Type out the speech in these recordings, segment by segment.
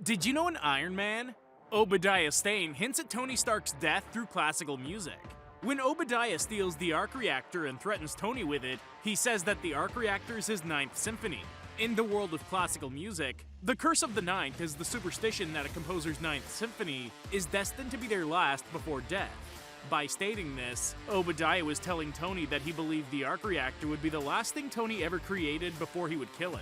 Did you know in Iron Man, Obadiah Stane hints at Tony Stark's death through classical music? When Obadiah steals the arc reactor and threatens Tony with it, he says that the arc reactor is his ninth symphony. In the world of classical music, the curse of the ninth is the superstition that a composer's ninth symphony is destined to be their last before death. By stating this, Obadiah was telling Tony that he believed the arc reactor would be the last thing Tony ever created before he would kill him.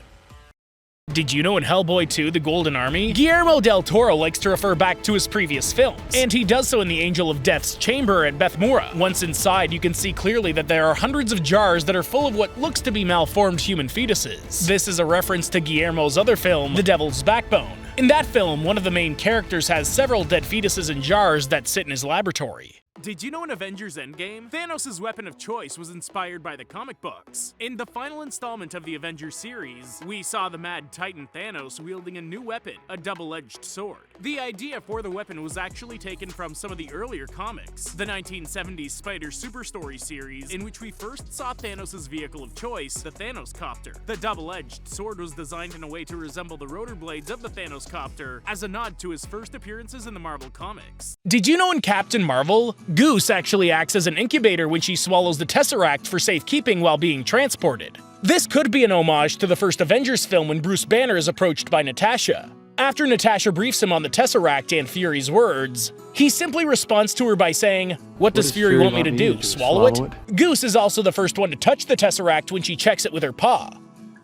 Did you know in Hellboy 2, The Golden Army, Guillermo del Toro likes to refer back to his previous films, and he does so in the Angel of Death's chamber at Beth Mora. Once inside, you can see clearly that there are hundreds of jars that are full of what looks to be malformed human fetuses. This is a reference to Guillermo's other film, The Devil's Backbone. In that film, one of the main characters has several dead fetuses in jars that sit in his laboratory. Did you know in Avengers Endgame, Thanos' weapon of choice was inspired by the comic books? In the final installment of the Avengers series, we saw the Mad Titan Thanos wielding a new weapon, a double-edged sword. The idea for the weapon was actually taken from some of the earlier comics, the 1970s Spider Super Story series, in which we first saw Thanos' vehicle of choice, the Thanos Copter. The double-edged sword was designed in a way to resemble the rotor blades of the Thanos Copter, as a nod to his first appearances in the Marvel Comics. Did you know in Captain Marvel, Goose actually acts as an incubator when she swallows the Tesseract for safekeeping while being transported? This could be an homage to the first Avengers film when Bruce Banner is approached by Natasha. After Natasha briefs him on the Tesseract and Fury's words, he simply responds to her by saying, "What does Fury want me to do, swallow it?" Goose is also the first one to touch the Tesseract when she checks it with her paw.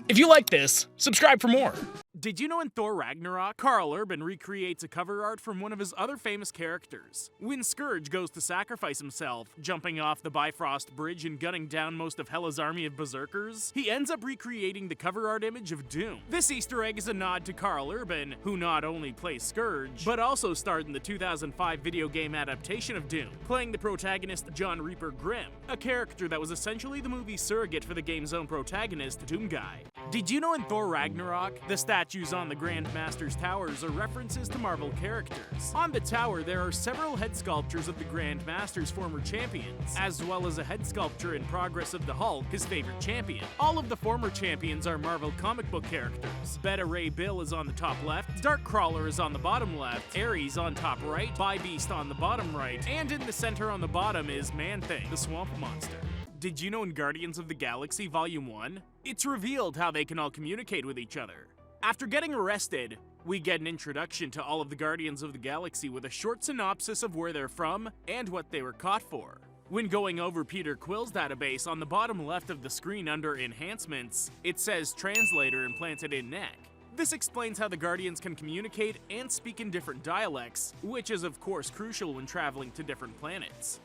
If you like this, subscribe for more. Did you know in Thor Ragnarok, Karl Urban recreates a cover art from one of his other famous characters? When Scourge goes to sacrifice himself, jumping off the Bifrost Bridge and gunning down most of Hela's army of berserkers, he ends up recreating the cover art image of Doom. This Easter egg is a nod to Karl Urban, who not only plays Scourge, but also starred in the 2005 video game adaptation of Doom, playing the protagonist John Reaper Grimm, a character that was essentially the movie's surrogate for the game's own protagonist, Doom Guy. Did you know in Thor Ragnarok, the statues on the Grand Master's towers are references to Marvel characters? On the tower, there are several head sculptures of the Grand Master's former champions, as well as a head sculpture in progress of the Hulk, his favorite champion. All of the former champions are Marvel comic book characters. Beta Ray Bill is on the top left, Darkcrawler is on the bottom left, Ares on top right, Bi-Beast on the bottom right, and in the center on the bottom is Man-Thing, the swamp monster. Did you know in Guardians of the Galaxy Volume 1, it's revealed how they can all communicate with each other? After getting arrested, we get an introduction to all of the Guardians of the Galaxy with a short synopsis of where they're from and what they were caught for. When going over Peter Quill's database, on the bottom left of the screen under Enhancements, it says Translator implanted in neck. This explains how the Guardians can communicate and speak in different dialects, which is of course crucial when traveling to different planets.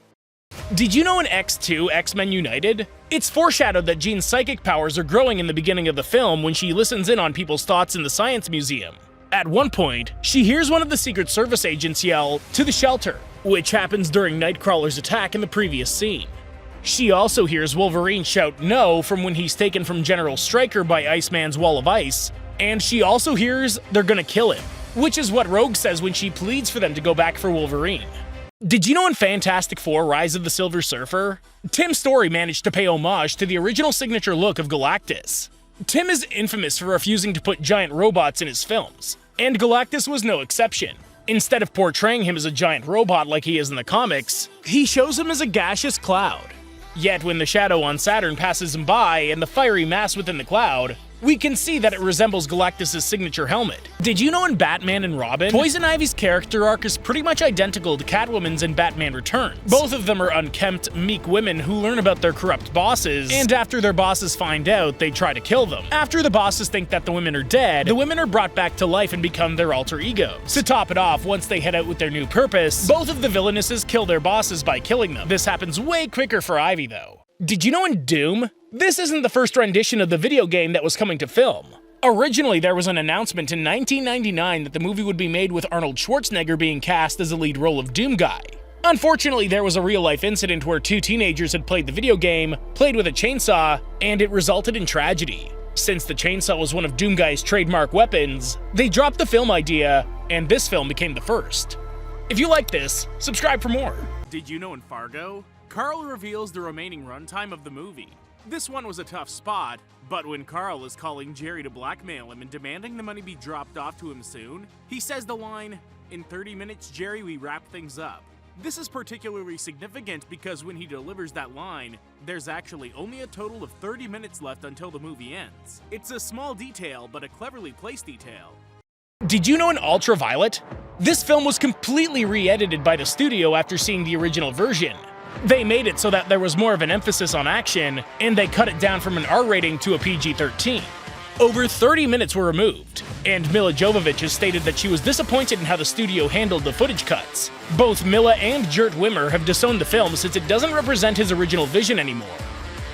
Did you know in X2, X-Men United? It's foreshadowed that Jean's psychic powers are growing in the beginning of the film when she listens in on people's thoughts in the Science Museum. At one point, she hears one of the Secret Service agents yell, "To the shelter," which happens during Nightcrawler's attack in the previous scene. She also hears Wolverine shout "no" from when he's taken from General Stryker by Iceman's Wall of Ice, and she also hears "they're gonna kill him," which is what Rogue says when she pleads for them to go back for Wolverine. Did you know in Fantastic Four: Rise of the Silver Surfer, Tim Story managed to pay homage to the original signature look of Galactus? Tim is infamous for refusing to put giant robots in his films, and Galactus was no exception. Instead of portraying him as a giant robot like he is in the comics, he shows him as a gaseous cloud. Yet when the shadow on Saturn passes him by and the fiery mass within the cloud, we can see that it resembles Galactus' signature helmet. Did you know in Batman and Robin, Poison Ivy's character arc is pretty much identical to Catwoman's in Batman Returns? Both of them are unkempt, meek women who learn about their corrupt bosses, and after their bosses find out, they try to kill them. After the bosses think that the women are dead, the women are brought back to life and become their alter egos. To top it off, once they head out with their new purpose, both of the villainesses kill their bosses by killing them. This happens way quicker for Ivy though. Did you know in Doom? This isn't the first rendition of the video game that was coming to film. Originally, there was an announcement in 1999 that the movie would be made with Arnold Schwarzenegger being cast as the lead role of Doom Guy. Unfortunately, there was a real-life incident where two teenagers had played the video game, played with a chainsaw, and it resulted in tragedy. Since the chainsaw was one of Doom Guy's trademark weapons, they dropped the film idea, and this film became the first. If you like this, subscribe for more. Did you know in Fargo, Carl reveals the remaining runtime of the movie? This one was a tough spot, but when Carl is calling Jerry to blackmail him and demanding the money be dropped off to him soon, he says the line, "In 30 minutes, Jerry, we wrap things up." This is particularly significant because when he delivers that line, there's actually only a total of 30 minutes left until the movie ends. It's a small detail, but a cleverly placed detail. Did you know in Ultraviolet? This film was completely re-edited by the studio after seeing the original version. They made it so that there was more of an emphasis on action, and they cut it down from an R rating to a PG-13. Over 30 minutes were removed, and Milla Jovovich has stated that she was disappointed in how the studio handled the footage cuts. Both Milla and Gert Wimmer have disowned the film since it doesn't represent his original vision anymore.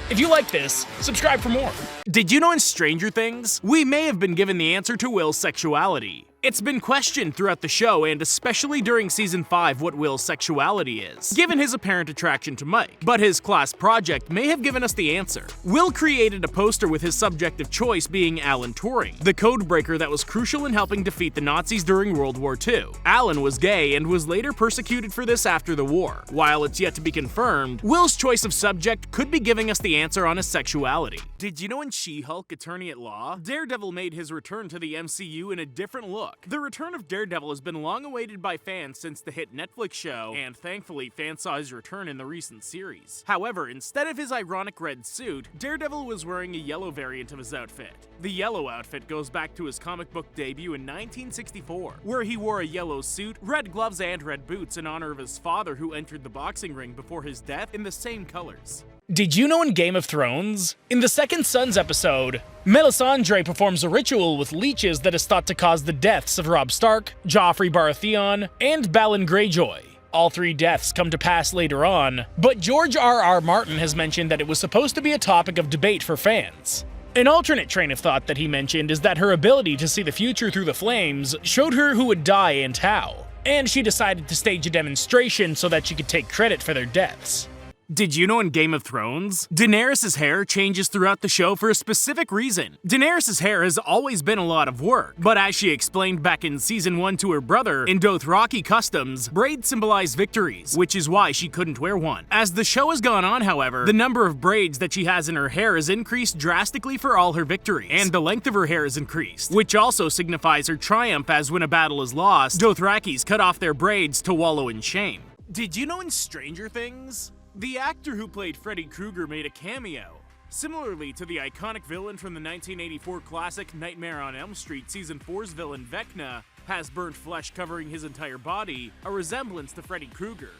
If you like this, subscribe for more. Did you know in Stranger Things, we may have been given the answer to Will's sexuality? It's been questioned throughout the show, and especially during Season 5, what Will's sexuality is, given his apparent attraction to Mike. But his class project may have given us the answer. Will created a poster with his subject of choice being Alan Turing, the codebreaker that was crucial in helping defeat the Nazis during World War II. Alan was gay and was later persecuted for this after the war. While it's yet to be confirmed, Will's choice of subject could be giving us the answer on his sexuality. Did you know in She-Hulk Attorney at Law, Daredevil made his return to the MCU in a different look? The return of Daredevil has been long awaited by fans since the hit Netflix show, and thankfully fans saw his return in the recent series. However, instead of his ironic red suit, Daredevil was wearing a yellow variant of his outfit. The yellow outfit goes back to his comic book debut in 1964, where he wore a yellow suit, red gloves, and red boots in honor of his father who entered the boxing ring before his death in the same colors. Did you know in Game of Thrones? In the Second Sons episode, Melisandre performs a ritual with leeches that is thought to cause the deaths of Robb Stark, Joffrey Baratheon, and Balon Greyjoy. All three deaths come to pass later on, but George R.R. Martin has mentioned that it was supposed to be a topic of debate for fans. An alternate train of thought that he mentioned is that her ability to see the future through the flames showed her who would die and how, and she decided to stage a demonstration so that she could take credit for their deaths. Did you know in Game of Thrones, Daenerys' hair changes throughout the show for a specific reason? Daenerys' hair has always been a lot of work, but as she explained back in Season 1 to her brother, in Dothraki customs, braids symbolize victories, which is why she couldn't wear one. As the show has gone on, however, the number of braids that she has in her hair has increased drastically for all her victories, and the length of her hair has increased, which also signifies her triumph as when a battle is lost, Dothrakis cut off their braids to wallow in shame. Did you know in Stranger Things, the actor who played Freddy Krueger made a cameo? Similarly to the iconic villain from the 1984 classic Nightmare on Elm Street, Season 4's villain Vecna has burnt flesh covering his entire body, a resemblance to Freddy Krueger.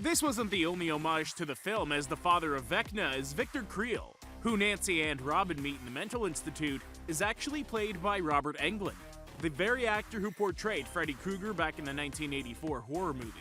This wasn't the only homage to the film, as the father of Vecna is Victor Creel, who Nancy and Robin meet in the mental institute, is actually played by Robert Englund, the very actor who portrayed Freddy Krueger back in the 1984 horror movie.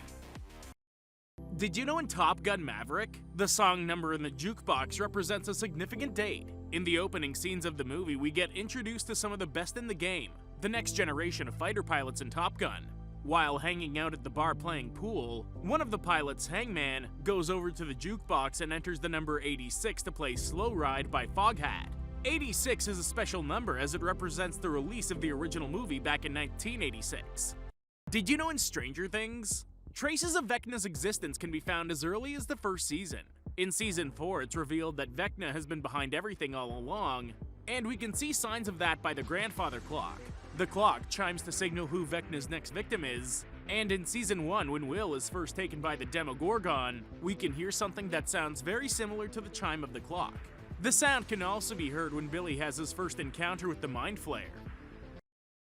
Did you know in Top Gun Maverick, the song number in the jukebox represents a significant date? In the opening scenes of the movie, we get introduced to some of the best in the game, the next generation of fighter pilots in Top Gun. While hanging out at the bar playing pool, one of the pilots, Hangman, goes over to the jukebox and enters the number 86 to play Slow Ride by Foghat. 86 is a special number as it represents the release of the original movie back in 1986. Did you know in Stranger Things, traces of Vecna's existence can be found as early as the first season? In Season 4, it's revealed that Vecna has been behind everything all along, and we can see signs of that by the grandfather clock. The clock chimes to signal who Vecna's next victim is, and in Season 1, when Will is first taken by the Demogorgon, we can hear something that sounds very similar to the chime of the clock. The sound can also be heard when Billy has his first encounter with the Mind Flayer.